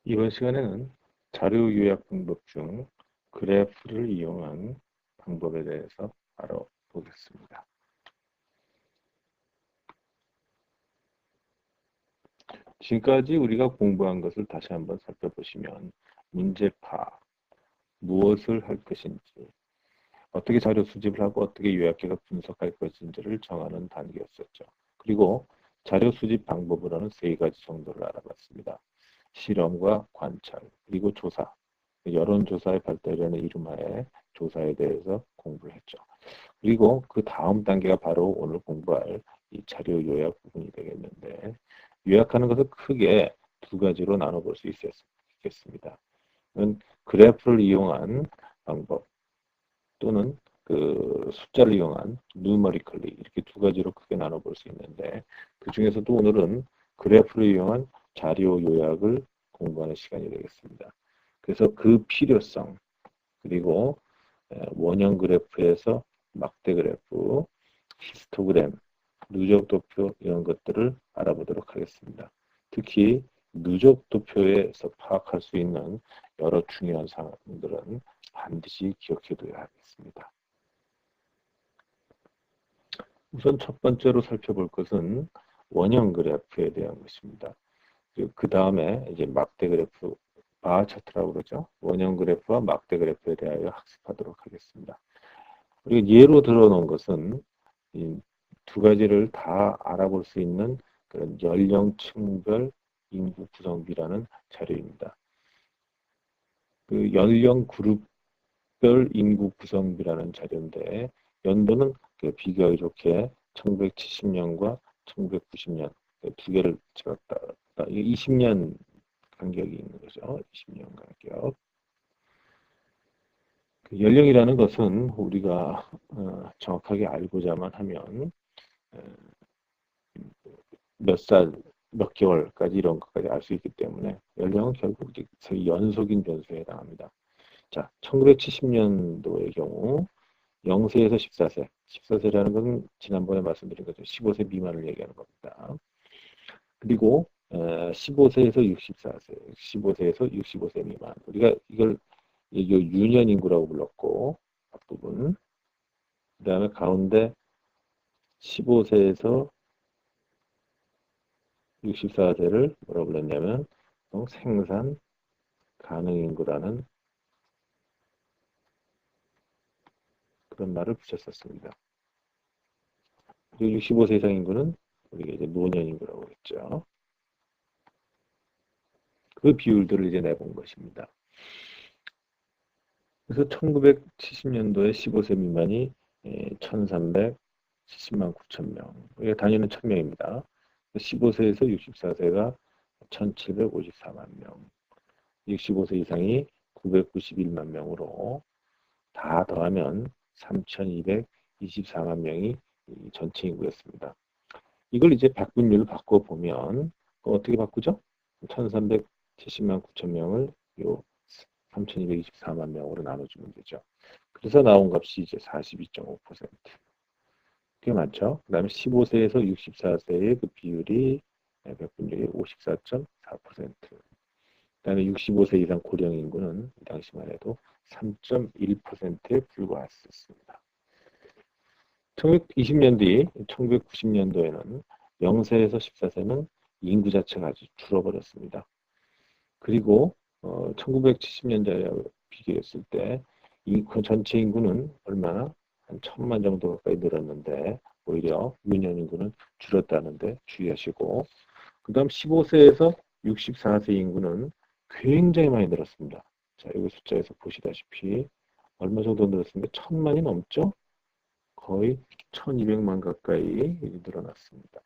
이번 시간에는 자료 요약 방법 중 그래프를 이용한 방법에 대해서 알아보겠습니다. 지금까지 우리가 공부한 것을 다시 한번 살펴보시면 문제파, 무엇을 할 것인지, 어떻게 자료 수집을 하고 어떻게 요약해서 분석할 것인지를 정하는 단계였었죠. 그리고 자료 수집 방법으로는 세 가지 정도를 알아봤습니다. 실험과 관찰, 그리고 조사, 여론조사의 발달이라는 이름하에 조사에 대해서 공부를 했죠. 그리고 그 다음 단계가 바로 오늘 공부할 이 자료 요약 부분이 되겠는데, 요약하는 것을 크게 두 가지로 나눠볼 수 있겠습니다. 그래프를 이용한 방법 또는 그 숫자를 이용한 numerically 이렇게 두 가지로 크게 나눠볼 수 있는데, 그 중에서도 오늘은 그래프를 이용한 자료 요약을 공부하는 시간이 되겠습니다. 그래서 그 필요성, 그리고 원형 그래프에서 막대 그래프, 히스토그램, 누적도표 이런 것들을 알아보도록 하겠습니다. 특히 누적도표에서 파악할 수 있는 여러 중요한 사항들은 반드시 기억해둬야 하겠습니다. 우선 첫 번째로 살펴볼 것은 원형 그래프에 대한 것입니다. 그 다음에 이제 막대 그래프, 바 차트라고 그러죠. 원형 그래프와 막대 그래프에 대하여 학습하도록 하겠습니다. 그리고 예로 들어놓은 것은 이 두 가지를 다 알아볼 수 있는 그런 연령층별 인구 구성비라는 자료입니다. 그 연령 그룹별 인구 구성비라는 자료인데 연도는 비교하기 좋게 1970년과 1990년 두 개를 찍었다. 이게 20년 간격이 있는 거죠. 20년 간격. 그 연령이라는 것은 우리가 정확하게 알고자만 하면 몇 살, 몇 개월까지 이런 것까지 알 수 있기 때문에 연령은 결국 연속인 변수에 해당합니다. 자, 1970년도의 경우 0세에서 14세, 14세라는 것은 지난번에 말씀드린 것처럼 15세 미만을 얘기하는 겁니다. 그리고 15세에서 64세, 15세에서 65세 미만. 우리가 이걸 유년 인구라고 불렀고 앞부분. 그다음에 가운데 15세에서 64세를 뭐라고 불렀냐면 생산 가능 인구라는 그런 말을 붙였었습니다. 그리고 65세 이상 인구는 우리가 이제 노년 인구라고 했죠. 그 비율들을 이제 내본 것입니다. 그래서 1970년도에 15세 미만이 1370만 9천 명. 이게 단위는 1000명입니다. 15세에서 64세가 1754만 명. 65세 이상이 991만 명으로 다 더하면 3224만 명이 전체 인구였습니다. 이걸 이제 백분율로 바꿔보면 어떻게 바꾸죠? 1370만 9천 명을 요 3224만 명으로 나눠주면 되죠. 그래서 나온 값이 이제 42.5%. 꽤 많죠. 그 다음에 15세에서 64세의 그 비율이 백분율이 54.4%. 그 다음에 65세 이상 고령 인구는 이 당시만 해도 3.1%에 불과했었습니다. 1920년 뒤 1990년도에는 0세에서 14세는 인구 자체가 아주 줄어버렸습니다. 그리고 1970년대에 비교했을 때 전체 인구는 얼마나 한 1000만 정도 가까이 늘었는데 오히려 유년 인구는 줄었다는데 주의하시고, 그 다음 15세에서 64세 인구는 굉장히 많이 늘었습니다. 자, 여기 숫자에서 보시다시피 얼마 정도 늘었습니까? 1000만이 넘죠? 거의 1200만 가까이 늘어났습니다.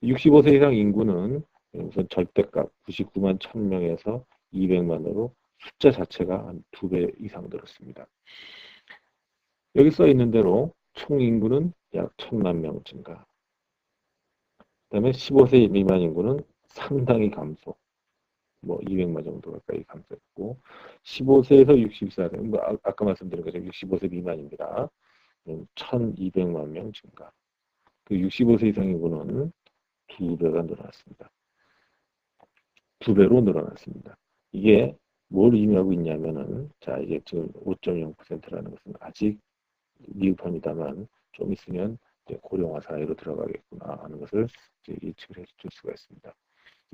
65세 이상 인구는 우선 절대값 99만 1000명에서 200만으로 숫자 자체가 한 2배 이상 늘었습니다. 여기 써 있는 대로 총 인구는 약 1000만 명 증가. 그 다음에 15세 미만 인구는 상당히 감소. 뭐 200만 정도 가까이 감소했고, 15세에서 64세, 뭐 아까 말씀드린 것처럼 65세 미만입니다. 1200만 명 증가. 그 65세 이상 인구는 2배가 늘어났습니다. 2배로 늘어났습니다. 이게 뭘 의미하고 있냐면은, 자, 이게 지금 5.0%라는 것은 아직 미흡합니다만, 좀 있으면 이제 고령화 사회로 들어가겠구나 하는 것을 이제 예측을 해줄 수가 있습니다.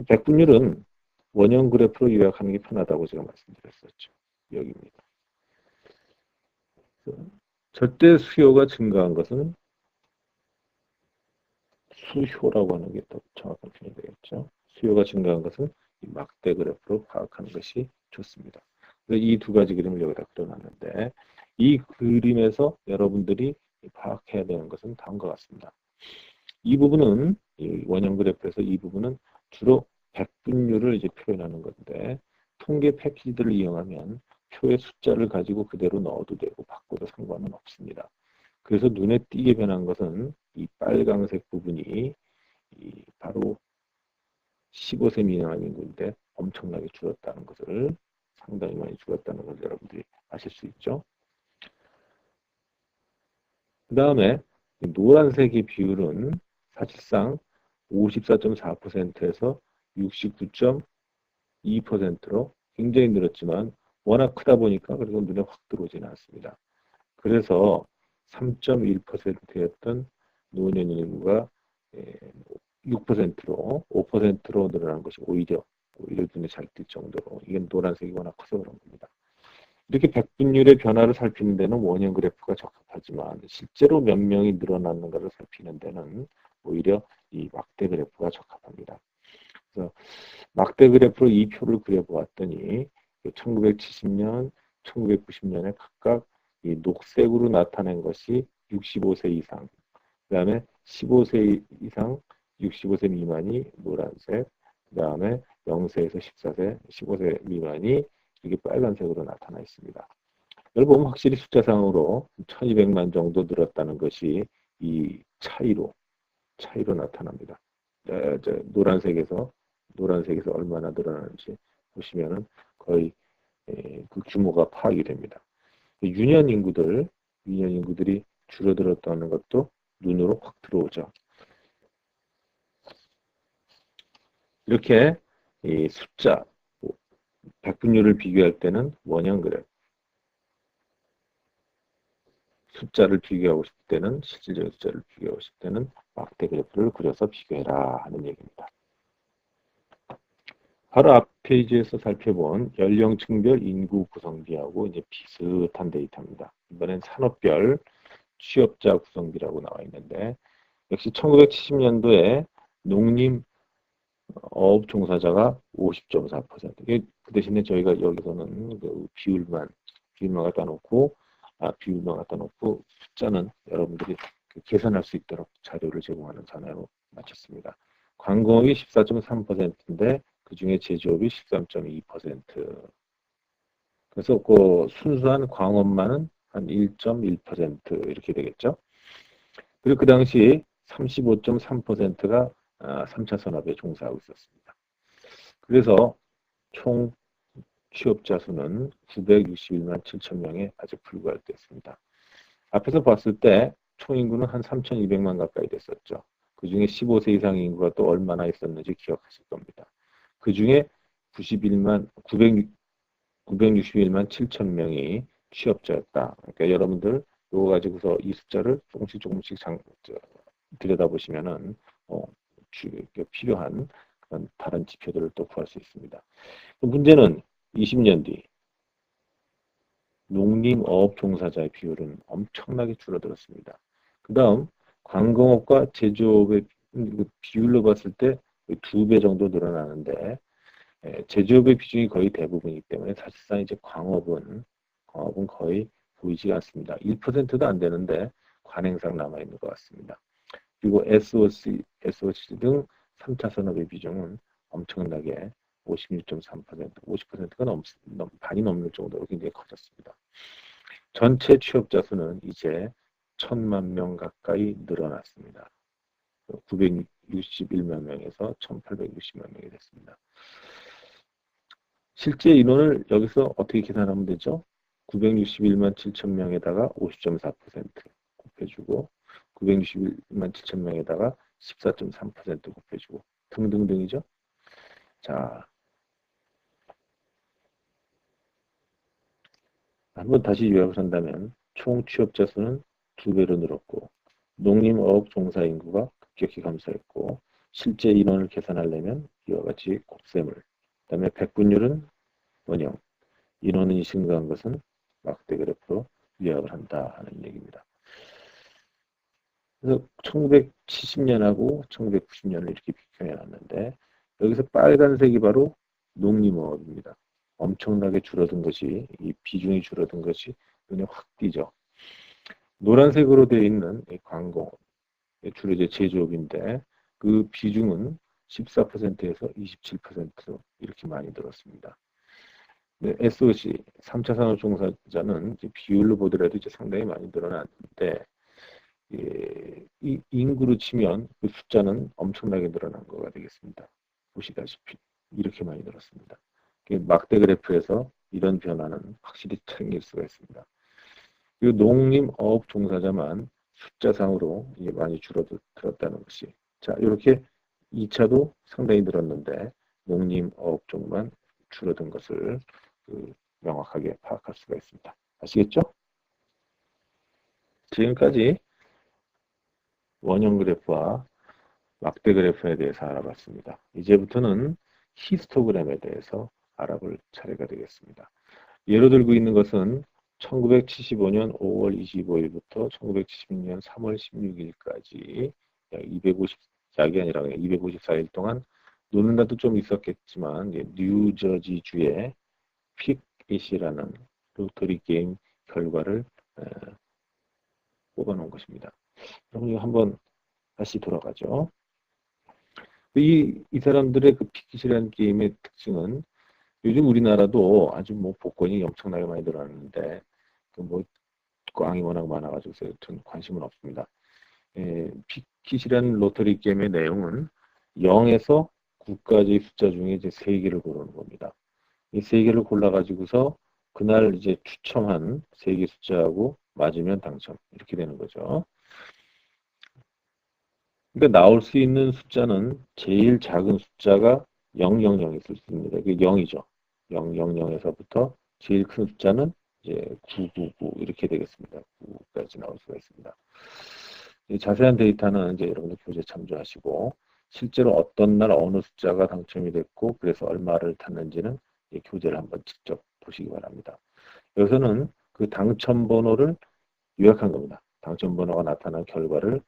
백분율은 원형 그래프로 요약하는 게 편하다고 제가 말씀드렸었죠. 여기입니다. 절대 수요가 증가한 것은 수효라고 하는 게 더 정확한 표현이 되겠죠. 수요가 증가한 것은 이 막대 그래프로 파악하는 것이 좋습니다. 이 두 가지 그림을 여기다 그려놨는데, 이 그림에서 여러분들이 파악해야 되는 것은 다음과 같습니다. 이 부분은, 이 원형 그래프에서 이 부분은 주로 백분율을 이제 표현하는 건데, 통계 패키지들을 이용하면 표의 숫자를 가지고 그대로 넣어도 되고 바꿔도 상관은 없습니다. 그래서 눈에 띄게 변한 것은 이 빨강색 부분이 바로 15세 미만 인구인데 엄청나게 줄었다는 것을, 상당히 많이 줄었다는 것을 여러분들이 아실 수 있죠. 그 다음에 노란색의 비율은 사실상 54.4%에서 69.2%로 굉장히 늘었지만 워낙 크다 보니까 그리고 눈에 확 들어오지는 않습니다. 그래서 3.1%였던 노년 인구가 6%로 5%로 늘어난 것이 오히려 눈에 잘 띌 정도로, 이건 노란색이 워낙 커서 그런 겁니다. 이렇게 백분율의 변화를 살피는 데는 원형 그래프가 적합하지만 실제로 몇 명이 늘어났는가를 살피는 데는 오히려 이 막대 그래프가 적합합니다. 그래서 막대 그래프로 이 표를 그려보았더니 1970년, 1990년에 각각 이 녹색으로 나타낸 것이 65세 이상, 그 다음에 15세 이상, 65세 미만이 노란색, 그 다음에 0세에서 14세, 15세 미만이 이게 빨간색으로 나타나 있습니다. 여러분 확실히 숫자상으로 1200만 정도 늘었다는 것이 이 차이로 나타납니다. 노란색에서 얼마나 늘어나는지 보시면은 거의 그 규모가 파악이 됩니다. 유년 인구들이 줄어들었다는 것도 눈으로 확 들어오죠. 이렇게 이 숫자, 백분율을 비교할 때는 원형 그래프, 숫자를 비교하고 싶을 때는, 실질적인 숫자를 비교하고 싶을 때는 막대 그래프를 그려서 비교해라 하는 얘기입니다. 바로 앞 페이지에서 살펴본 연령층별 인구 구성비하고 이제 비슷한 데이터입니다. 이번엔 산업별 취업자 구성비라고 나와 있는데, 역시 1970년도에 농림 어업 종사자가 50.4%. 그 대신에 저희가 여기서는 그 비율만 갖다 놓고 숫자는 여러분들이 계산할 수 있도록 자료를 제공하는 산하로 마쳤습니다. 관공업이 14.3%인데 그 중에 제조업이 13.2%. 그래서 그 순수한 광업만은 한 1.1% 이렇게 되겠죠. 그리고 그 당시 35.3%가 3차 산업에 종사하고 있었습니다. 그래서 총 취업자 수는 961만 7천 명에 아주 불과할 때였습니다. 앞에서 봤을 때 총인구는 한 3,200만 가까이 됐었죠. 그 중에 15세 이상 인구가 또 얼마나 있었는지 기억하실 겁니다. 그 중에 961만 7천 명이 취업자였다. 그러니까 여러분들 이거 가지고서 이 숫자를 조금씩 들여다보시면은 필요한 그런 다른 지표들을 또 구할 수 있습니다. 문제는 20년 뒤 농림어업 종사자의 비율은 엄청나게 줄어들었습니다. 그 다음 관공업과 제조업의 비율로 봤을 때 2배 정도 늘어나는데, 제조업의 비중이 거의 대부분이기 때문에 사실상 이제 광업은 거의 보이지 않습니다. 1%도 안 되는데 관행상 남아있는 것 같습니다. 그리고 SOC 등 3차 산업의 비중은 엄청나게 56.3%, 50%가 반이 넘는 정도로 굉장히 커졌습니다. 전체 취업자 수는 이제 1,000만 명 가까이 늘어났습니다. 961만 명에서 1,860만 명이 됐습니다. 실제 인원을 여기서 어떻게 계산하면 되죠? 961만 7천 명에다가 50.4% 곱해주고 961만 7천 명에다가 14.3% 곱해주고 등등등이죠. 자, 한번 다시 요약을 한다면 총 취업자 수는 2배로 늘었고 농림어업 종사 인구가 급격히 감소했고 실제 인원을 계산하려면 이와 같이 곱셈을 그다음에 백분율은 원형 인원이 증가한 것은 막대 그래프로 요약을 한다 하는 얘기입니다. 그래서 1970년하고 1990년을 이렇게 비교해 놨는데 여기서 빨간색이 바로 농림어업입니다. 엄청나게 줄어든 것이 이 비중이 줄어든 것이 눈에 확 띄죠. 노란색으로 되어 있는 광고 주로 이제 제조업인데 그 비중은 14%에서 27% 이렇게 많이 늘었습니다. 네, SOC 3차 산업 종사자는 비율로 보더라도 이제 상당히 많이 늘어났는데 이 인구로 치면 그 숫자는 엄청나게 늘어난 거가 되겠습니다. 보시다시피 이렇게 많이 늘었습니다. 막대 그래프에서 이런 변화는 확실히 챙길 수가 있습니다. 그리고 농림어업 종사자만 숫자상으로 이게 많이 줄어들었다는 것이 자 이렇게 2차도 상당히 늘었는데 농림어업 쪽만 줄어든 것을 명확하게 파악할 수가 있습니다. 아시겠죠? 지금까지 원형 그래프와 막대 그래프에 대해서 알아봤습니다. 이제부터는 히스토그램에 대해서 알아볼 차례가 되겠습니다. 예로 들고 있는 것은 1975년 5월 25일부터 1976년 3월 16일까지 약 250약이 아니라 254일 동안 노는 날도 좀 있었겠지만 뉴저지주의 픽잇이라는 로터리 게임 결과를 뽑아놓은 것입니다. 그럼 이거 한번 다시 돌아가죠. 이 사람들의 그 픽잇이라는 게임의 특징은 요즘 우리나라도 아주 뭐 복권이 엄청나게 많이 늘어났는데 뭐 꽝이 워낙 많아가지고 전 관심은 없습니다. 픽잇이라는 로터리 게임의 내용은 0에서 9까지 숫자 중에 이제 3개를 고르는 겁니다. 이 3개를 골라가지고서 그날 이제 추첨한 3개 숫자하고 맞으면 당첨 이렇게 되는 거죠. 그러니까 나올 수 있는 숫자는 제일 작은 숫자가 000이 있을 수 있습니다. 그게 0이죠. 000에서부터 제일 큰 숫자는 이제 999 이렇게 되겠습니다. 9까지 나올 수가 있습니다. 자세한 데이터는 이제 여러분들 교재 참조하시고 실제로 어떤 날 어느 숫자가 당첨이 됐고 그래서 얼마를 탔는지는 교재를 한번 직접 보시기 바랍니다. 여기서는 그 당첨 번호를 요약한 겁니다. 당첨 번호가 나타난 결과를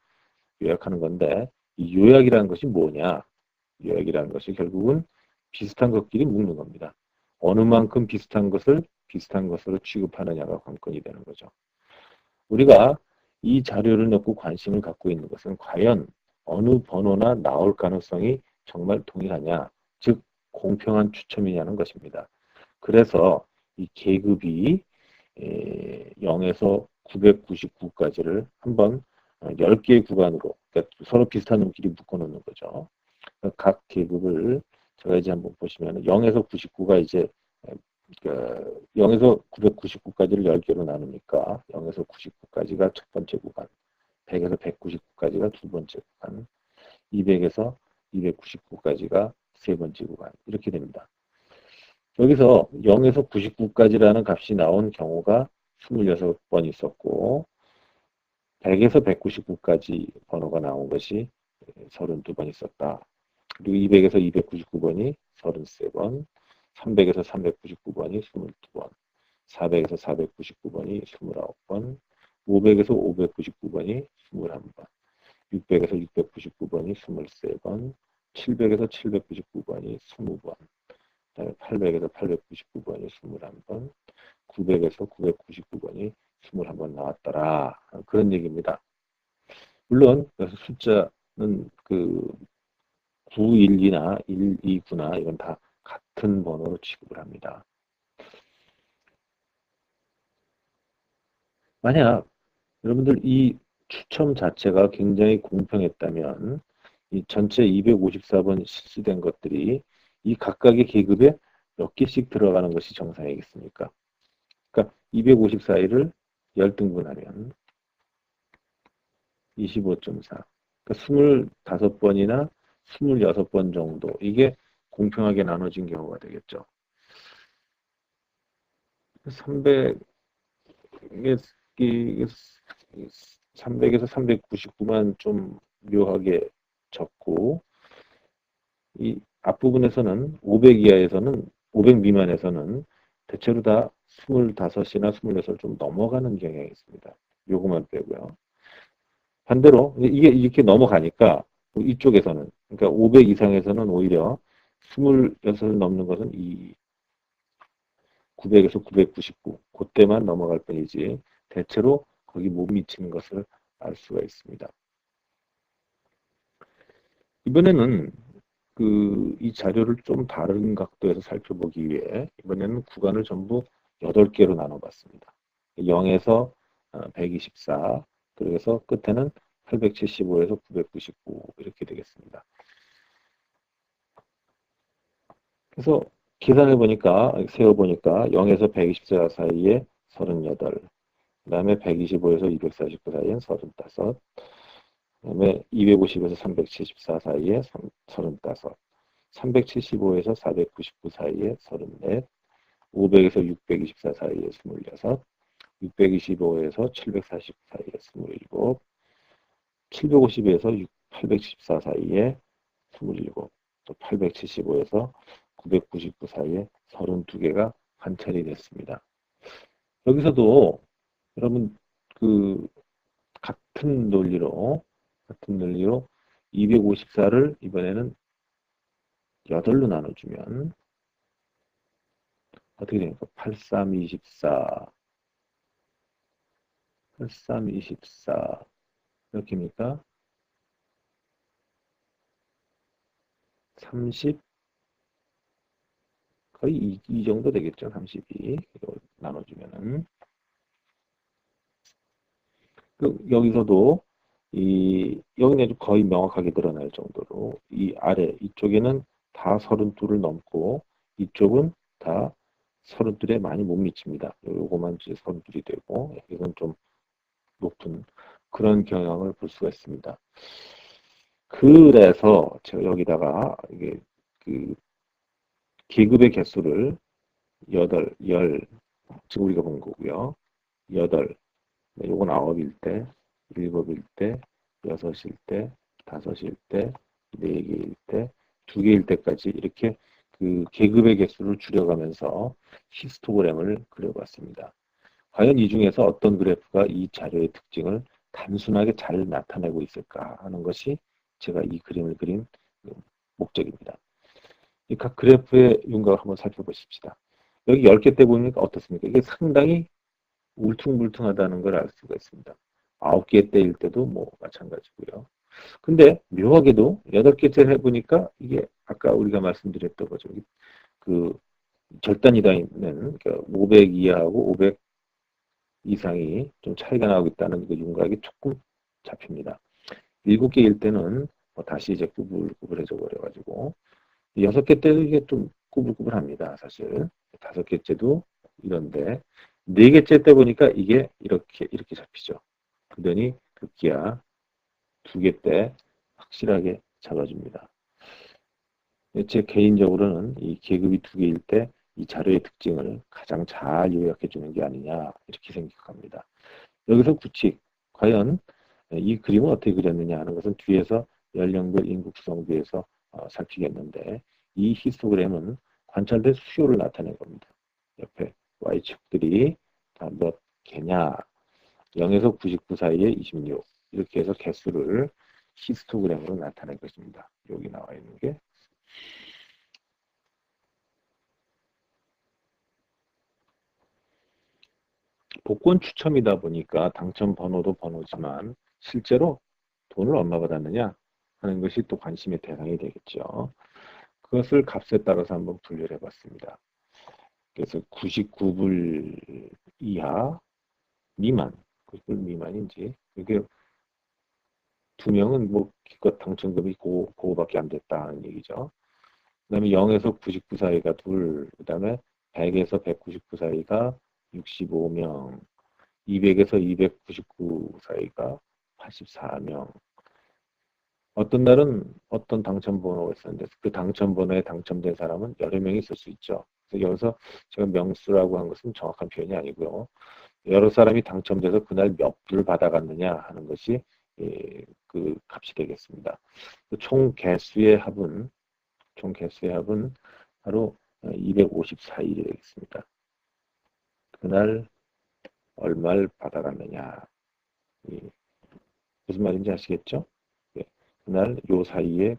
요약하는 건데 이 요약이라는 것이 뭐냐? 요약이라는 것이 결국은 비슷한 것끼리 묶는 겁니다. 어느 만큼 비슷한 것을 비슷한 것으로 취급하느냐가 관건이 되는 거죠. 우리가 이 자료를 놓고 관심을 갖고 있는 것은 과연 어느 번호나 나올 가능성이 정말 동일하냐, 즉 공평한 추첨이냐는 것입니다. 그래서 이 계급이 0에서 999까지를 한번 10개의 구간으로 그러니까 서로 비슷한 놈끼리 묶어놓는 거죠. 각 계급을 제가 이제 한번 보시면 0에서 99가 이제 0에서 999까지를 10개로 나누니까 0에서 99까지가 첫 번째 구간, 100에서 199까지가 두 번째 구간, 200에서 299까지가 세 번째 구간 이렇게 됩니다. 여기서 0에서 99까지라는 값이 나온 경우가 26번 있었고 100에서 199까지 번호가 나온 것이 32번 있었다. 그리고 200에서 299번이 33번, 300에서 399번이 22번, 400에서 499번이 29번, 500에서 599번이 21번, 600에서 699번이 23번, 700에서 799번이 20번, 그다음에 800에서 899번이 21번, 900에서 999번이 21번 나왔더라. 그런 얘기입니다. 물론 그래서 숫자는 그 912나 129나 이건 다 같은 번호로 취급을 합니다. 만약 여러분들 이 추첨 자체가 굉장히 공평했다면 이 전체 254번 실시된 것들이 이 각각의 계급에 몇 개씩 들어가는 것이 정상이겠습니까? 그러니까 254일을 10등분하면 25.4. 그러니까 25번이나 26번 정도. 이게 공평하게 나눠진 경우가 되겠죠. 이게 300에서 399만 좀 묘하게 적고, 이 앞부분에서는 500 이하에서는 500 미만에서는 대체로 다 25이나 26을 좀 넘어가는 경향이 있습니다. 요것만 빼고요. 반대로 이게 이렇게 넘어가니까 이쪽에서는 그러니까 500 이상에서는 오히려 26을 넘는 것은 이 900에서 999 그때만 넘어갈 뿐이지 대체로 거기 못 미치는 것을 알 수가 있습니다. 이번에는 이 자료를 좀 다른 각도에서 살펴보기 위해 이번에는 구간을 전부 8개로 나눠봤습니다. 0에서 124, 그래서 끝에는 875에서 999 이렇게 되겠습니다. 그래서 계산해 보니까, 세어 보니까 0에서 124 사이에 38, 그 다음에 125에서 249 사이엔 35, 그 다음에 250에서 374 사이에 35, 375에서 499 사이에 34, 500에서 624 사이에 26, 625에서 749 사이에 27, 750에서 814 사이에 27, 또 875에서 999 사이에 32개가 관찰이 됐습니다. 여기서도 여러분 같은 논리로 254를 이번에는 8로 나눠주면 어떻게 됩니까? 8324, 8324 이렇게입니까? 30 거의 이 정도 되겠죠. 32 나눠주면은 여기서도 여기는 거의 명확하게 드러날 정도로 이 아래 이쪽에는 다 32를 넘고 이쪽은 다 32에 많이 못 미칩니다. 요거만 이제 32이 되고 이건 좀 높은 그런 경향을 볼 수가 있습니다. 그래서 제가 여기다가 이게 계급의 개수를 8, 10 지금 우리가 본 거고요. 8, 요건 9일 때, 7일 때, 6일 때, 5일 때, 4개일 때, 2개일 때까지 이렇게 계급의 개수를 줄여가면서 히스토그램을 그려봤습니다. 과연 이 중에서 어떤 그래프가 이 자료의 특징을 단순하게 잘 나타내고 있을까 하는 것이 제가 이 그림을 그린 목적입니다. 각 그래프의 윤곽을 한번 살펴보십시다. 여기 10개 때 보니까 어떻습니까? 이게 상당히 울퉁불퉁하다는 걸 알 수가 있습니다. 9개 때일 때도 뭐 마찬가지고요. 근데 묘하게도 8개째 해보니까 이게 아까 우리가 말씀드렸던 거죠. 절단 이다는 500 이하하고 500 이상이 좀 차이가 나고 있다는 그 윤곽이 조금 잡힙니다. 7개일 때는 다시 이제 구불구불해져 버려가지고 6개 때도 이게 좀 구불구불합니다. 사실 5개째도 이런데 4개째 때 보니까 이게 이렇게 잡히죠. 그러더니 급기야 2개 때 확실하게 잡아줍니다. 제 개인적으로는 이 계급이 2개일 때 이 자료의 특징을 가장 잘 요약해 주는 게 아니냐 이렇게 생각합니다. 여기서 규칙, 과연 이 그림을 어떻게 그렸느냐 하는 것은 뒤에서 연령별 인구 구성비에서 살피겠는데 이 히스토그램은 관찰된 수요를 나타낸 겁니다. 옆에 Y축들이 다 몇 개냐 0에서 99 사이에 26 이렇게 해서 개수를 히스토그램으로 나타낸 것입니다. 여기 나와 있는 게 복권 추첨이다 보니까 당첨 번호도 번호지만 실제로 돈을 얼마 받았느냐 하는 것이 또 관심의 대상이 되겠죠. 그것을 값에 따라서 한번 분류를 해봤습니다. 그래서 99불 이하 미만, 99불 미만인지 이게 2명은 뭐 기껏 당첨금이 그거밖에 안 됐다는 얘기죠. 그 다음에 0에서 99 사이가 둘, 그 다음에 100에서 199 사이가 65명, 200에서 299 사이가 84명. 어떤 날은 어떤 당첨번호가 있었는데 그 당첨번호에 당첨된 사람은 여러 명이 있을 수 있죠. 그래서 여기서 제가 명수라고 한 것은 정확한 표현이 아니고요. 여러 사람이 당첨돼서 그날 몇 불을 받아갔느냐 하는 것이 그 값이 되겠습니다. 총 개수의 합은 바로 254일이 되겠습니다. 그날 얼마를 받아갔느냐. 무슨 말인지 아시겠죠? 예, 그날 요 사이에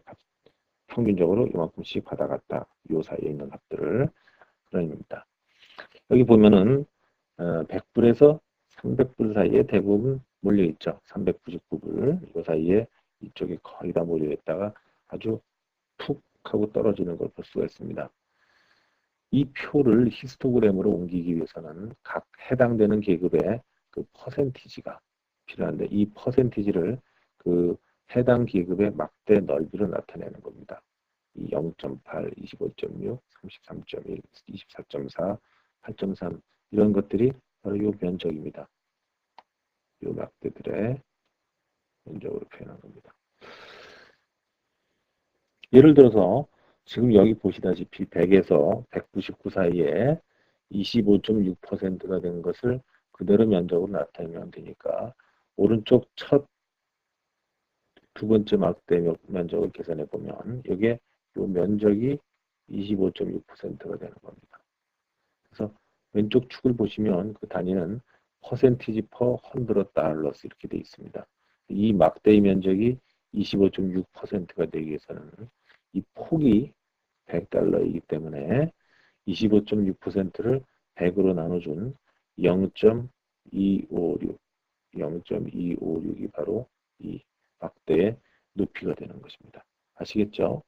평균적으로 이만큼씩 받아갔다. 요 사이에 있는 합들을 그런 의미입니다. 여기 보면은 100불에서 300불 사이에 대부분 몰려있죠. 399불 이 사이에 이쪽에 거의 다 몰려있다가 아주 툭 하고 떨어지는 걸 볼 수가 있습니다. 이 표를 히스토그램으로 옮기기 위해서는 각 해당되는 계급의 그 퍼센티지가 필요한데 이 퍼센티지를 그 해당 계급의 막대 넓이로 나타내는 겁니다. 이 0.8, 25.6, 33.1, 24.4, 8.3 이런 것들이 바로 이 면적입니다. 이 막대들의 면적으로 표현한 겁니다. 예를 들어서 지금 여기 보시다시피 100에서 199 사이에 25.6%가 된 것을 그대로 면적으로 나타내면 되니까 오른쪽 첫 두 번째 막대 면적을 계산해 보면 여기에 이 면적이 25.6%가 되는 겁니다. 그래서 왼쪽 축을 보시면 그 단위는 퍼센티지 퍼 100 달러스 이렇게 되어 있습니다. 이 막대의 면적이 25.6%가 되기 위해서는 이 폭이 100달러이기 때문에 25.6%를 100으로 나눠준 0.256, 0.256이 바로 이 막대의 높이가 되는 것입니다. 아시겠죠?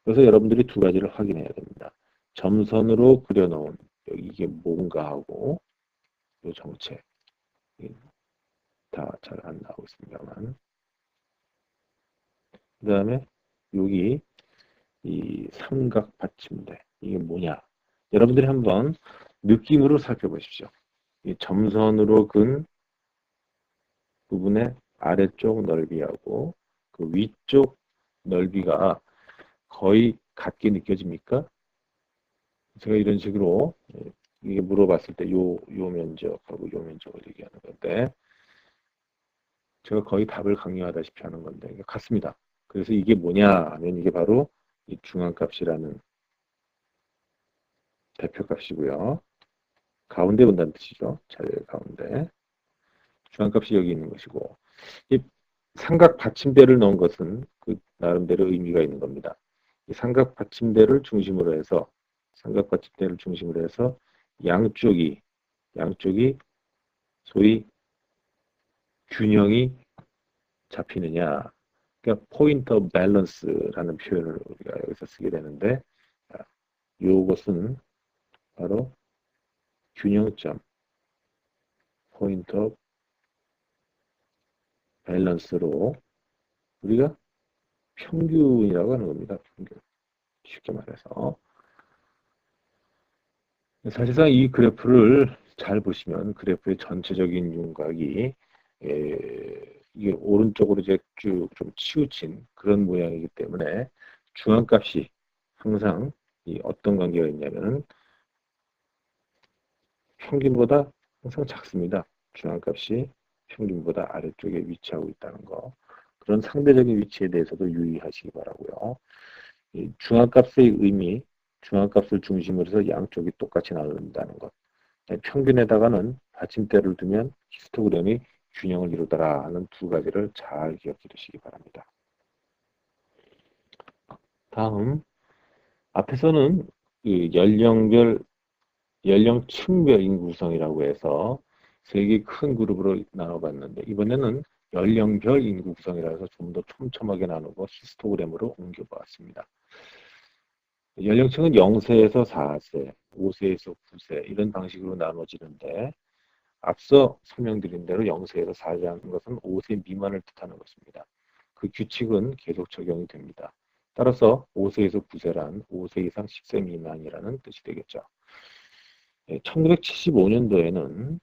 그래서 여러분들이 두 가지를 확인해야 됩니다. 점선으로 그려놓은 이게 뭔가 하고 이 정체 다 잘 안 나오고 있습니다만 그 다음에 여기 이 삼각 받침대 이게 뭐냐 여러분들이 한번 느낌으로 살펴보십시오. 이 점선으로 근 부분의 아래쪽 넓이하고 그 위쪽 넓이가 거의 같게 느껴집니까? 제가 이런 식으로 이게 물어봤을 때 요 면적하고 요 면적을 얘기하는 건데 제가 거의 답을 강요하다시피 하는 건데 같습니다. 그래서 이게 뭐냐 하면 이게 바로 이 중앙값이라는 대표값이고요. 가운데 본다는 뜻이죠. 잘 가운데. 중앙값이 여기 있는 것이고 이 삼각 받침대를 넣은 것은 그 나름대로 의미가 있는 겁니다. 이 삼각 받침대를 중심으로 해서 양쪽이 소위 균형이 잡히느냐 그러니까 포인트 오브 밸런스라는 표현을 우리가 여기서 쓰게 되는데 이것은 바로 균형점 포인트 오브 밸런스로 우리가 평균이라고 하는 겁니다. 평균. 쉽게 말해서 사실상 이 그래프를 잘 보시면 그래프의 전체적인 윤곽이 이게 오른쪽으로 이제 쭉 좀 치우친 그런 모양이기 때문에 중앙값이 항상 이 어떤 관계가 있냐면은 평균보다 항상 작습니다. 중앙값이 평균보다 아래쪽에 위치하고 있다는 거. 그런 상대적인 위치에 대해서도 유의하시기 바라고요. 이 중앙값의 의미, 중앙값을 중심으로 해서 양쪽이 똑같이 나눈다는 것. 평균에다가는 받침대를 두면 히스토그램이 균형을 이루더라 하는 두 가지를 잘 기억해 두시기 바랍니다. 다음 앞에서는 그 연령층별 인구 구성이라고 해서 세 개 큰 그룹으로 나눠봤는데 이번에는 연령별 인구 구성이라서 좀 더 촘촘하게 나누고 히스토그램으로 옮겨보았습니다. 연령층은 0세에서 4세, 5세에서 9세 이런 방식으로 나눠지는데 앞서 설명드린 대로 0세에서 4세라는 것은 5세 미만을 뜻하는 것입니다. 그 규칙은 계속 적용이 됩니다. 따라서 5세에서 9세란 5세 이상 10세 미만이라는 뜻이 되겠죠. 1975년도에는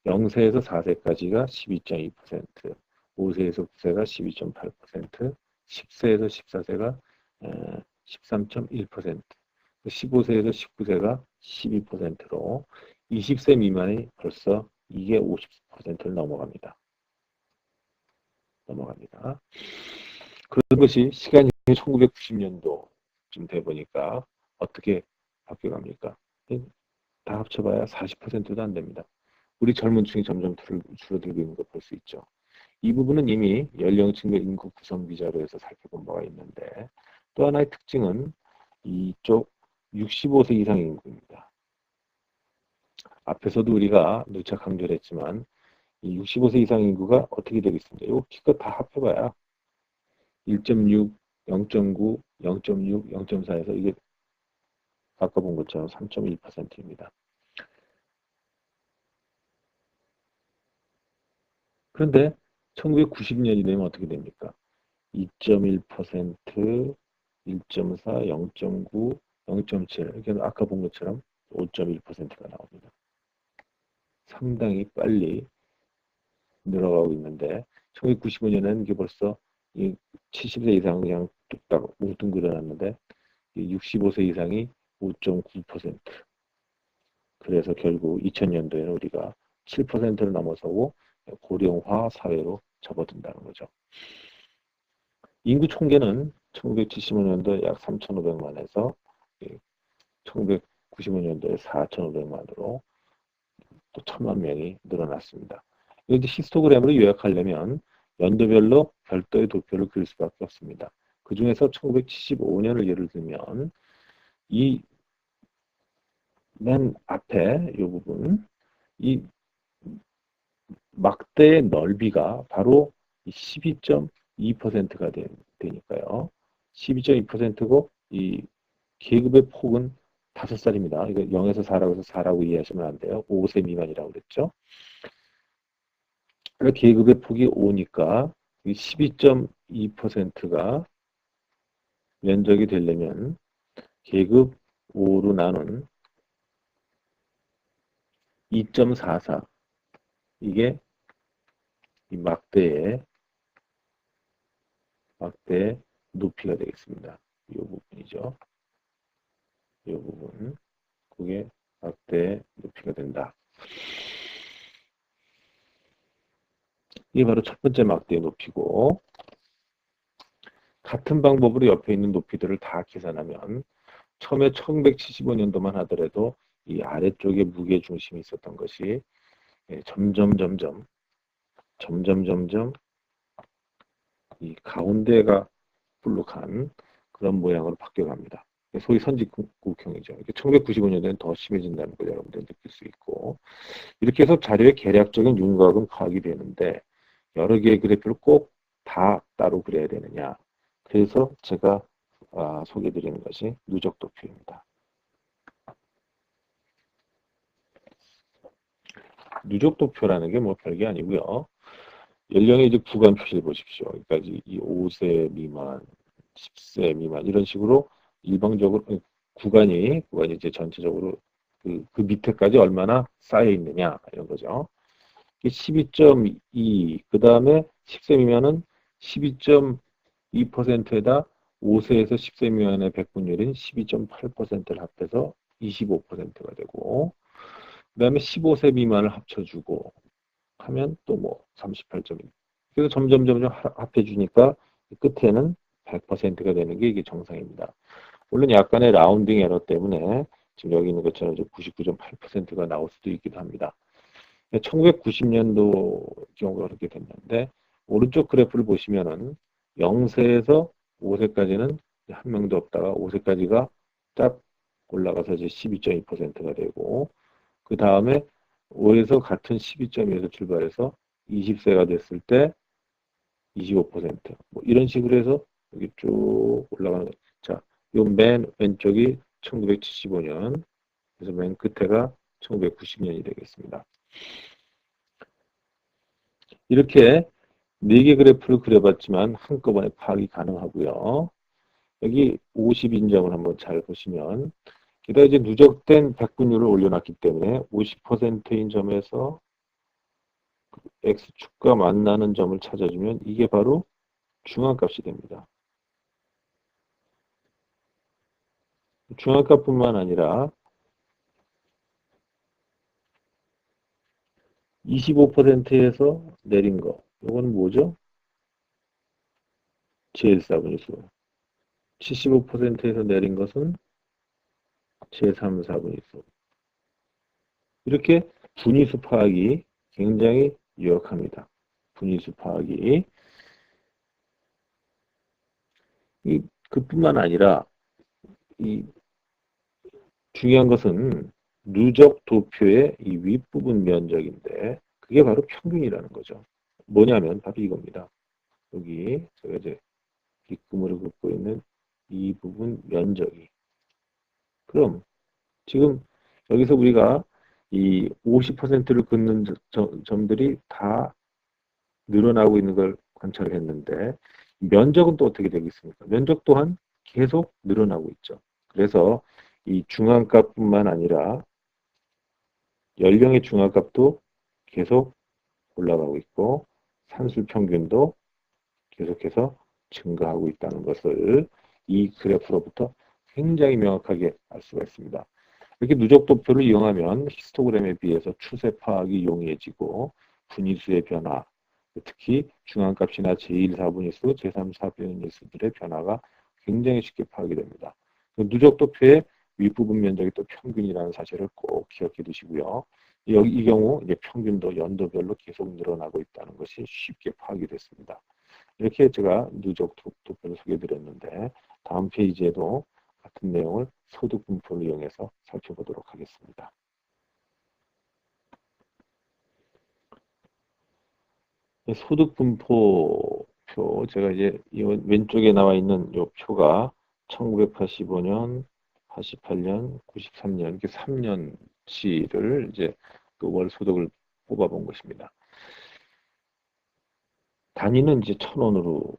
0세에서 4세까지가 12.2%, 5세에서 9세가 12.8%, 10세에서 14세가 13.1%, 15세에서 19세가 12%로 20세 미만이 벌써 이게 50%를 넘어갑니다. 그런 것이 시간이 1990년도쯤 돼 보니까 어떻게 바뀌어갑니까? 다 합쳐봐야 40%도 안 됩니다. 우리 젊은 층이 점점 줄어들고 있는 걸 볼 수 있죠. 이 부분은 이미 연령층과 인구 구성 비자료에서 살펴본 바가 있는데 또 하나의 특징은 이쪽 65세 이상 인구입니다. 앞에서도 우리가 누차 강조를 했지만 이 65세 이상 인구가 어떻게 되겠습니까? 이거 기껏 다 합해봐야 1.6, 0.9, 0.6, 0.4에서 이게 아까 본 것처럼 3.1%입니다. 그런데 1990년이 되면 어떻게 됩니까? 2.1%, 1.4, 0.9, 0.7 이렇게 아까 본 것처럼 5.1%가 나옵니다. 상당히 빨리 늘어가고 있는데 1995년에는 이게 벌써 70세 이상 그냥 뚝딱 뭉뚱그려놨는데 65세 이상이 5.9%. 그래서 결국 2000년도에는 우리가 7%를 넘어서고 고령화 사회로 접어든다는 거죠. 인구 총계는 1975년도 약 3,500만에서 1995년도에 4,500만으로 또 1,000만 명이 늘어났습니다. 이제 히스토그램으로 요약하려면 연도별로 별도의 도표를 그릴 수밖에 없습니다. 그 중에서 1975년을 예를 들면 이 맨 앞에 이 부분, 이 막대의 넓이가 바로 12.2%가 되니까요. 12.2%고 이 계급의 폭은 5살입니다. 이거 0에서 4라고 해서 4라고 이해하시면 안 돼요. 5세 미만이라고 그랬죠. 그러니까 계급의 폭이 5니까 12.2%가 면적이 되려면 계급 5로 나눈 2.44 이게 이 막대의 높이가 되겠습니다. 이 부분이죠. 이 부분 그게 막대의 높이가 된다. 이게 바로 첫 번째 막대의 높이고 같은 방법으로 옆에 있는 높이들을 다 계산하면 처음에 1975년도만 하더라도 이 아래쪽에 무게 중심이 있었던 것이 점점 이 가운데가 불룩한 그런 모양으로 바뀌어갑니다. 소위 선진국형이죠. 1995년에는 더 심해진다는 걸 여러분들 느낄 수 있고 이렇게 해서 자료의 계략적인 윤곽은 파악이 되는데 여러 개의 그래프를 꼭 다 따로 그려야 되느냐. 그래서 제가 소개해드리는 것이 누적도표입니다. 누적도표라는 게 뭐 별게 아니고요. 연령의 이제 구간 표시를 보십시오. 그러니까 이 5세 미만, 10세 미만 이런 식으로 일방적으로 구간이 이제 전체적으로 그 밑에까지 얼마나 쌓여 있느냐 이런 거죠. 12.2, 그 다음에 10세 미만은 12.2%에다 5세에서 10세 미만의 백분율인 12.8%를 합해서 25%가 되고, 그 다음에 15세 미만을 합쳐주고 하면 또 뭐 38.2. 그래서 점점 합해주니까 끝에는 100%가 되는 게 이게 정상입니다. 물론 약간의 라운딩 에러 때문에 지금 여기 있는 것처럼 99.8%가 나올 수도 있기도 합니다. 1990년도 경우가 그렇게 됐는데 오른쪽 그래프를 보시면은 0세에서 5세까지는 한 명도 없다가 5세까지가 딱 올라가서 이제 12.2%가 되고 그 다음에 5에서 같은 12.2에서 출발해서 20세가 됐을 때 25%. 뭐 이런 식으로 해서 여기 쭉 올라가는 거죠. 자, 요 맨 왼쪽이 1975년, 그래서 맨 끝에가 1990년이 되겠습니다. 이렇게 4개 그래프를 그려봤지만 한꺼번에 파악이 가능하고요. 여기 50인점을 한번 잘 보시면 게다가 이제 누적된 백분율을 올려놨기 때문에 50%인 점에서 X축과 만나는 점을 찾아주면 이게 바로 중앙값이 됩니다. 중앙값뿐만 아니라 25%에서 내린 거. 이건 뭐죠? 제1사분위수. 75%에서 내린 것은 제3사분위수. 이렇게 분위수 파악이 굉장히 유력합니다. 분위수 파악이. 그뿐만 아니라 이 중요한 것은 누적 도표의 이 윗부분 면적인데 그게 바로 평균이라는 거죠. 뭐냐면 바로 이겁니다. 여기 제가 이제 뒷구물을 긋고 있는 이 부분 면적이. 그럼 지금 여기서 우리가 이 50%를 긋는 점들이 다 늘어나고 있는 걸 관찰했는데 면적은 또 어떻게 되겠습니까? 면적 또한 계속 늘어나고 있죠. 그래서 이 중앙값뿐만 아니라 연령의 중앙값도 계속 올라가고 있고 산술 평균도 계속해서 증가하고 있다는 것을 이 그래프로부터 굉장히 명확하게 알 수가 있습니다. 이렇게 누적 도표를 이용하면 히스토그램에 비해서 추세 파악이 용이해지고 분위수의 변화, 특히 중앙값이나 제1사분위수, 제3사분위수들의 변화가 굉장히 쉽게 파악이 됩니다. 누적 도표의 윗부분 면적이 또 평균이라는 사실을 꼭 기억해 두시고요. 여기 이 경우 이제 평균도 연도별로 계속 늘어나고 있다는 것이 쉽게 파악이 됐습니다. 이렇게 제가 누적 도표를 소개해 드렸는데 다음 페이지에도 같은 내용을 소득 분포를 이용해서 살펴보도록 하겠습니다. 소득 분포 표, 제가 이제 이 왼쪽에 나와 있는 이 표가 1985년, 88년, 93년 이렇게 3년치를 이제 그 월 소득을 뽑아본 것입니다. 단위는 이제 1,000원으로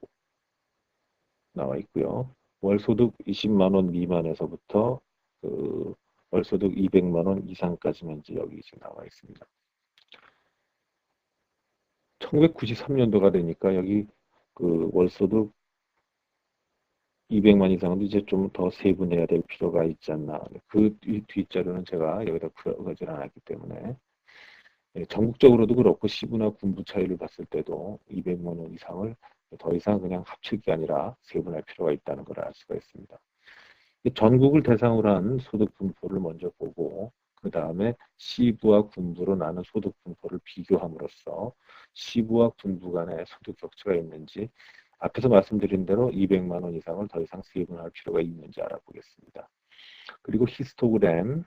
나와 있고요. 월소득 20만 원 미만에서부터 그 월소득 200만 원 이상까지만 이제 여기 지금 나와 있습니다. 1993년도가 되니까 여기 그 월소득 200만 이상도 이제 좀 더 세분해야 될 필요가 있지 않나. 그 뒷자료는 제가 여기다 풀어가지 않았기 때문에 전국적으로도 그렇고 시부나 군부 차이를 봤을 때도 200만 원 이상을 더 이상 그냥 합칠 게 아니라 세분할 필요가 있다는 걸 알 수가 있습니다. 전국을 대상으로 한 소득 분포를 먼저 보고 그 다음에 시부와 군부로 나눈 소득 분포를 비교함으로써 시부와 군부 간의 소득 격차가 있는지 앞에서 말씀드린 대로 200만 원 이상을 더 이상 세분할 필요가 있는지 알아보겠습니다. 그리고 히스토그램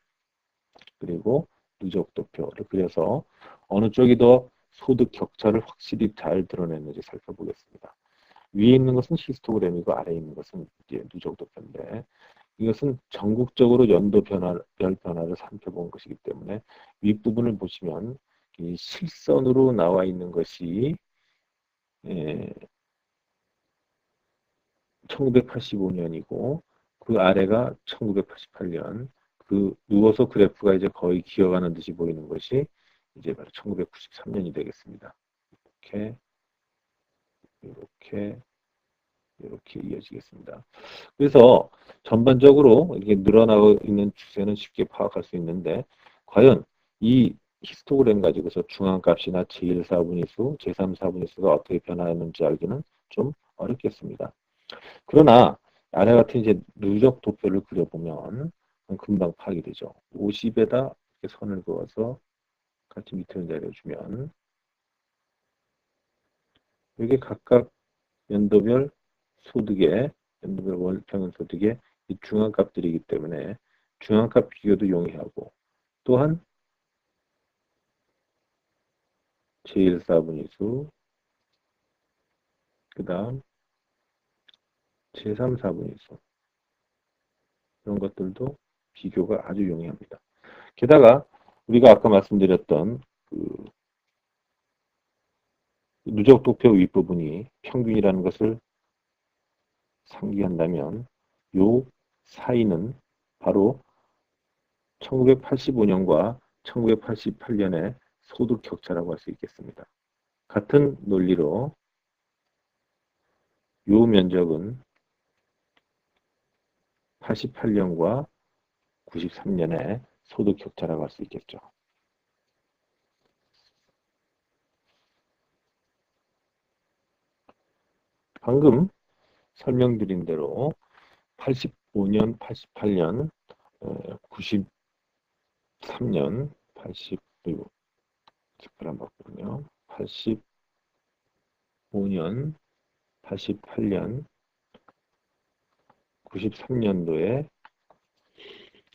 그리고 누적도표를 그려서 어느 쪽이 더 소득 격차를 확실히 잘 드러냈는지 살펴보겠습니다. 위에 있는 것은 히스토그램이고 아래에 있는 것은 이제 누적도표인데 이것은 전국적으로 연도 변화, 별 변화를 살펴본 것이기 때문에 윗부분을 보시면 이 실선으로 나와 있는 것이 1985년이고 그 아래가 1988년 그 누워서 그래프가 이제 거의 기어가는 듯이 보이는 것이 이제 바로 1993년이 되겠습니다. 이렇게 이렇게 이어지겠습니다. 그래서 전반적으로 이게 늘어나고 있는 추세는 쉽게 파악할 수 있는데 과연 이 히스토그램 가지고서 중앙값이나 제1사분위수, 제3사분위수가 어떻게 변화했는지 알기는 좀 어렵겠습니다. 그러나 아래 같은 이제 누적 도표를 그려보면 금방 파악이 되죠. 50에다 이렇게 선을 그어서 같이 밑으로 내려주면 이게 각각 연도별 소득의 연도별 월평균 소득의 이 중앙값들이기 때문에 중앙값 비교도 용이하고 또한 제1사분위수 그 다음 제3사분위수 이런 것들도 비교가 아주 용이합니다. 게다가 우리가 아까 말씀드렸던 그 누적 도표 윗부분이 평균이라는 것을 상기한다면 요 사이는 바로 1985년과 1988년의 소득 격차라고 할 수 있겠습니다. 같은 논리로 요 면적은 88년과 93년의 소득 격차라고 할 수 있겠죠. 방금 설명드린 대로 85년, 88년, 93년, 80, 그리고 색깔 한번 바꾸면 85년, 88년, 93년도에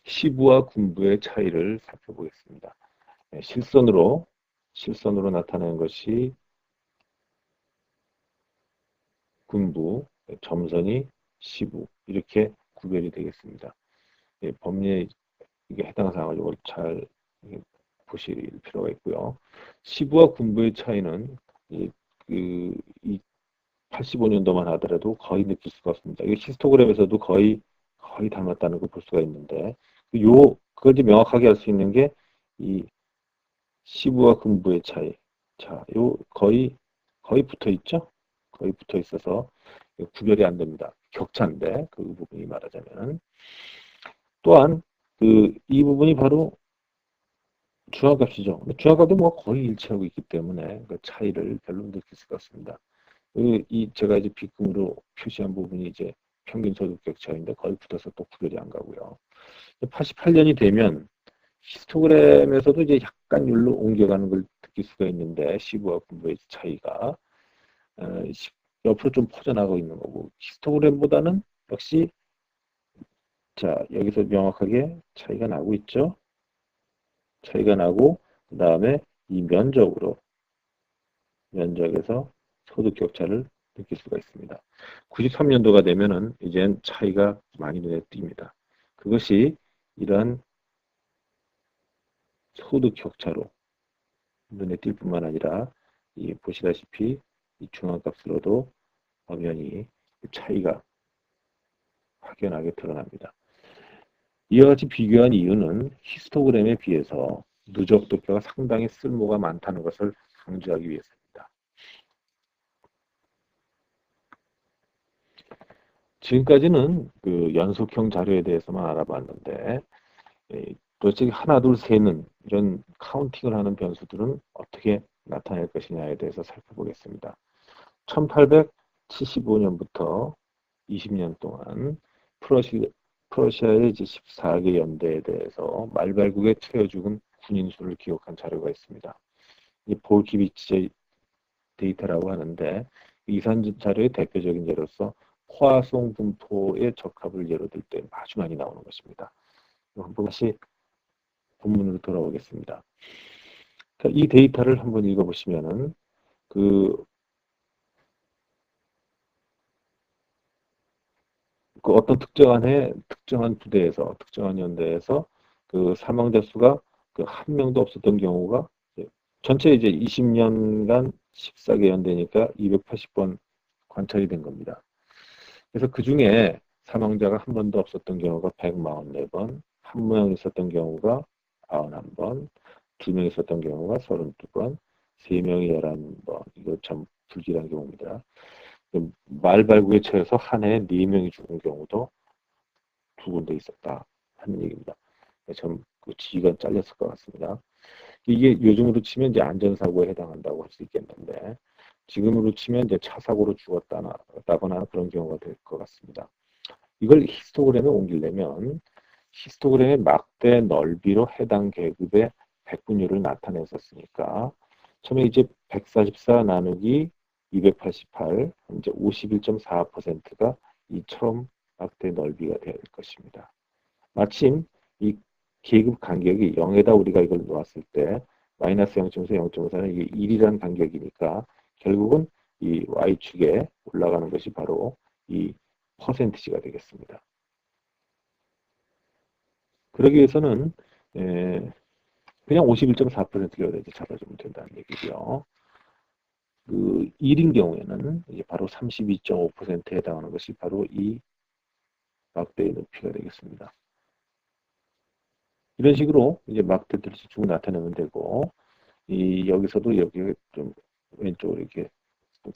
시부와 군부의 차이를 살펴보겠습니다. 실선으로 나타나는 것이 군부, 점선이 시부, 이렇게 구별이 되겠습니다. 법리에 이게 해당 사항을 이걸 잘 보실 필요가 있고요. 시부와 군부의 차이는 이 85년도만 하더라도 거의 느낄 수가 없습니다. 이게 히스토그램에서도 거의 닮았다는 걸 볼 수가 있는데, 그걸 이제 명확하게 할 수 있는 게 이 시부와 군부의 차이. 자, 거의 붙어 있죠? 거의 붙어 있어서 구별이 안 됩니다. 격차인데, 그 부분이 말하자면. 또한, 이 부분이 바로 중앙값이죠. 중앙값도 뭐 거의 일치하고 있기 때문에 그 차이를 별로 느낄 수가 없습니다. 제가 이제 B금으로 표시한 부분이 이제 평균 소득 격차인데 거의 붙어서 또 구별이 안 가고요. 88년이 되면 히스토그램에서도 이제 약간 율로 옮겨가는 걸 느낄 수가 있는데 시부와 군부의 차이가 옆으로 좀 퍼져나가고 있는 거고, 히스토그램보다는 역시 자 여기서 명확하게 차이가 나고 있죠. 차이가 나고 그 다음에 이 면적에서 소득 격차를 느낄 수가 있습니다. 93년도가 되면은 이젠 차이가 많이 눈에 띕니다. 그것이 이러한 소득 격차로 눈에 띌 뿐만 아니라 보시다시피 이 중앙값으로도 엄연히 차이가 확연하게 드러납니다. 이와 같이 비교한 이유는 히스토그램에 비해서 누적 도표가 상당히 쓸모가 많다는 것을 강조하기 위해서입니다. 지금까지는 그 연속형 자료에 대해서만 알아봤는데 도대체 하나, 둘, 세는 이런 카운팅을 하는 변수들은 어떻게 나타낼 것이냐에 대해서 살펴보겠습니다. 1875년부터 20년 동안 프러시아의 14개 연대에 대해서 말발국에 처해 죽은 군인 수를 기록한 자료가 있습니다. 이 볼키비치 데이터라고 하는데 이 자료의 대표적인 예로서 포화송 분포의 적합을 예로 들 때 아주 많이 나오는 것입니다. 한번 다시 본문으로 돌아오겠습니다. 이 데이터를 한번 읽어보시면은 그 어떤 특정한 부대에서 특정한 연대에서 그 사망자 수가 한 명도 없었던 경우가 전체 이제 20년간 14개 연대니까 280번 관찰이 된 겁니다. 그래서 그 중에 사망자가 한 번도 없었던 경우가 144번, 한 명 있었던 경우가 91번, 두 명 있었던 경우가 32번, 세 명이 11번. 이거 참 불길한 경우입니다. 말발굽에 처해서 한 해에 4명이 죽은 경우도 두 군데 있었다 하는 얘기입니다. 참 지가 잘렸을 것 같습니다. 이게 요즘으로 치면 이제 안전사고에 해당한다고 할 수 있겠는데 지금으로 치면 이제 차 사고로 죽었다거나 그런 경우가 될 것 같습니다. 이걸 히스토그램에 옮기려면 히스토그램의 막대 넓이로 해당 계급의 백분율을 나타냈었으니까 처음에 이제 144 나누기 288, 이제 51.4%가 이처럼 막대 넓이가 될 것입니다. 마침 이 계급 간격이 0에다 우리가 이걸 놓았을 때 마이너스 0.4, 0.4는 이게 1이라는 간격이니까 결국은 이 Y축에 올라가는 것이 바로 이 퍼센티지가 되겠습니다. 그러기 위해서는 그냥 51.4%가 잡아주면 된다는 얘기고요. 그 1인 경우에는 이제 바로 32.5%에 해당하는 것이 바로 이 막대의 높이가 되겠습니다. 이런 식으로 이제 막대들을 쭉 나타내면 되고, 여기서도 여기 좀 왼쪽으로 이렇게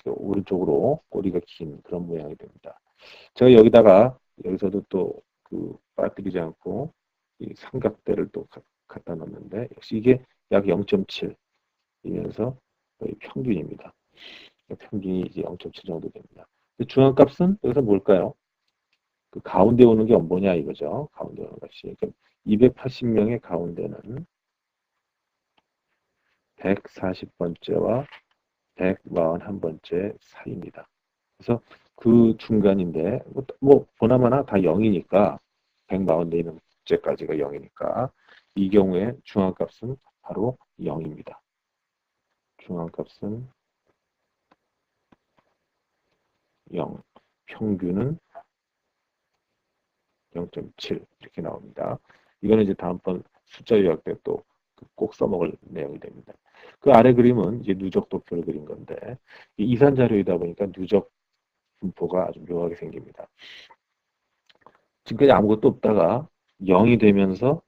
오른쪽으로 꼬리가 긴 그런 모양이 됩니다. 제가 여기서도 또 빠뜨리지 않고 이 삼각대를 또 갖다 놨는데 역시 이게 약 0.7이면서 거의 평균입니다. 평균이 이제 0.7 정도 됩니다. 중앙값은 여기서 뭘까요? 그 가운데 오는 게 뭐냐 이거죠. 가운데 오는 값이. 그러니까 280명의 가운데는 140번째와 141번째 사이입니다. 그래서 그 중간인데 보나마나 다 0이니까 140대 있는 째까지가 0이니까 이 경우에 중앙값은 바로 0입니다. 중앙값은 0, 평균은 0.7 이렇게 나옵니다. 이거는 이제 다음번 숫자 요약 때 또 꼭 써먹을 내용이 됩니다. 그 아래 그림은 이제 누적 도표를 그린 건데 이산 자료이다 보니까 누적 분포가 아주 묘하게 생깁니다. 지금까지 아무것도 없다가 0이 되면서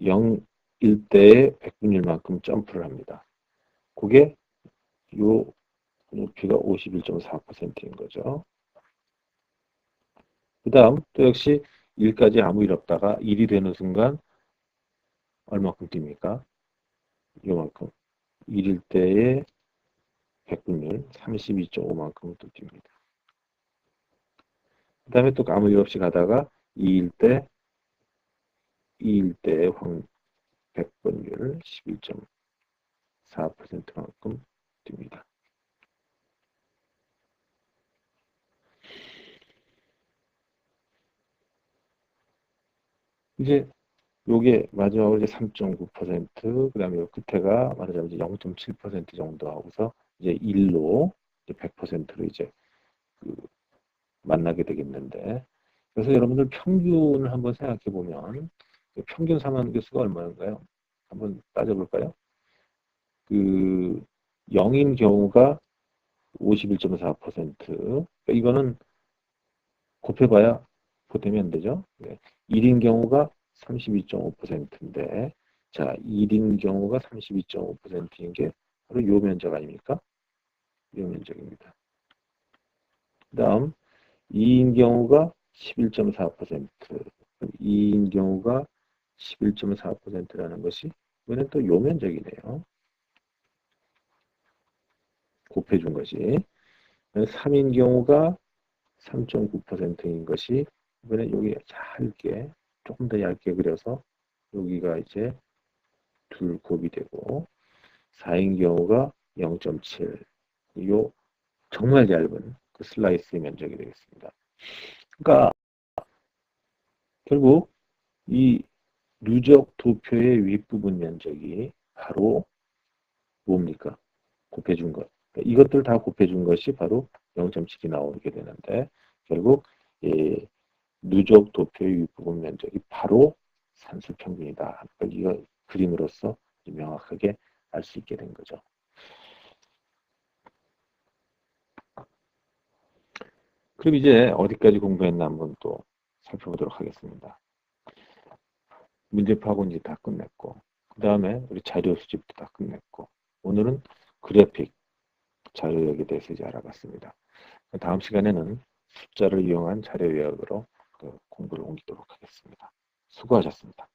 0일 때의 백분율만큼 점프를 합니다. 그게 요 높이가 51.4%인 거죠. 그 다음 또 역시 1까지 아무 일 없다가 1이 되는 순간 얼마큼 뜁니까? 요만큼. 1일 때의 백분율 32.5만큼 또 뜁니다. 그 다음에 또 아무 일 없이 가다가 2일 때의 백분율 11.4%만큼 뜁니다. 이제 요게 마지막으로 이제 3.9%, 그 다음에 요 끝에가 말하자면 이제 0.7% 정도 하고서 이제 1로 이제 100%로 이제 그 만나게 되겠는데, 그래서 여러분들 평균을 한번 생각해 보면 평균 상환계수가 얼마인가요? 한번 따져볼까요? 그 0인 경우가 51.4%, 이거는 곱해봐야 보탬이 안 되죠. 네. 1인 경우가 32.5%인데, 자, 1인 경우가 32.5%인 게 바로 요 면적 아닙니까? 요 면적입니다. 그 다음, 2인 경우가 11.4%, 2인 경우가 11.4%라는 것이 이번엔 또 요 면적이네요. 곱해준 것이. 3인 경우가 3.9%인 것이 이번에 여기 얇게 조금 더 얇게 그려서 여기가 이제 둘 곱이 되고 4인 경우가 0.7 요 정말 얇은 그 슬라이스의 면적이 되겠습니다. 그러니까 결국 이 누적 도표의 윗부분 면적이 바로 뭡니까? 곱해준 것. 그러니까 이것들 다 곱해준 것이 바로 0.7이 나오게 되는데 결국 이 누적 도표의 윗부분 면적이 바로 산술 평균이다. 그러니까 이거 그림으로써 명확하게 알 수 있게 된 거죠. 그럼 이제 어디까지 공부했나 한번 또 살펴보도록 하겠습니다. 문제 파악은 이제 다 끝냈고, 그 다음에 우리 자료 수집도 다 끝냈고, 오늘은 그래픽 자료역에 대해서 이제 알아봤습니다. 다음 시간에는 숫자를 이용한 자료 요약으로 공부를 옮기도록 하겠습니다. 수고하셨습니다.